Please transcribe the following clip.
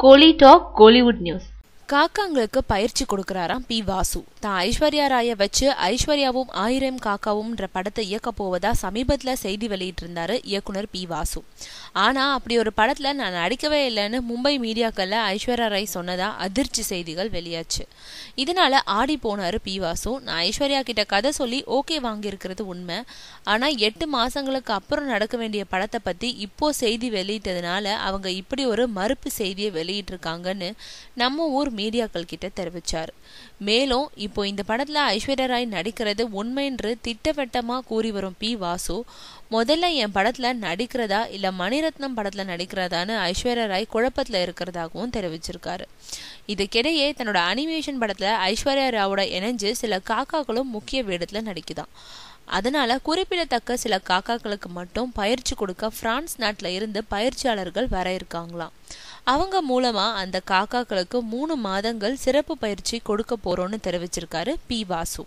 கோலி talk Kollywood news. காக்காங்களுக்கு பயிற்சி கொடுக்கிறாராம் B Vasu. தான் ஐஸ்வர்யா ராயை வச்சு ஐஸ்வர்யாவும் 1000 காக்காவும்ன்ற படத்தை இயக்க போவதா சமீபத்துல செய்தி வெளியிட்டு இருந்தாரு இயக்குனர் பி வாசு. ஆனா அப்படி ஒரு படத்துல நான் நடிக்கவே இல்லைன்னு மும்பை மீடியாக்கள்ல ஐஸ்வர்யா ராய் சொன்னதா அதிர்ச்சி செய்திகள் வெளியாச்சு. இதனால ஆடி போனாரு பி வாசு. நான் ஐஸ்வர்யா கிட்ட கதை சொல்லி ஓகே வாங்கியிருக்கிறது உண்மை. ஆனா 8 மாசங்களுக்கு அப்புறம் நடக்க வேண்டிய படத்தை பத்தி இப்போ செய்தி வெளியிட்டதுனால அவங்க இப்படி ஒரு மறுப்பு செய்தியை வெளியிட்டு இருக்காங்கன்னு நம்ம ஊர் மீடியாக்கள் கிட்ட தெரிவிச்சார். மேலும் இப்போ இந்த படத்துல ஐஸ்வர்யா ராய் நடிக்கிறது உண்மைன்று திட்டவட்டமா கூறி வரும் பி வாசு, முதல்ல என் படத்துல நடிக்கிறதா இல்ல மணிரத்னம் படத்துல நடிக்கிறதான்னு ஐஸ்வர்யா ராய் குழப்பத்துல இருக்கிறதாகவும் தெரிவிச்சிருக்காரு. இதுக்கிடையே தன்னோட அனிமேஷன் படத்துல ஐஸ்வர்யா ராவோட இணைஞ்சு சில காக்காக்களும் முக்கிய வேடத்துல நடிக்குதாம். அதனால குறிப்பிடத்தக்க சில காக்காக்களுக்கு மட்டும் பயிற்சி கொடுக்க பிரான்ஸ் நாட்டுல இருந்து பயிற்சியாளர்கள் வர இருக்காங்களாம். அவங்க மூலமா அந்த காக்காக்களுக்கு 3 மாதங்கள் சிறப்பு பயிற்சி கொடுக்க போறோம்னு தெரிவிச்சிருக்காரு பி வாசு.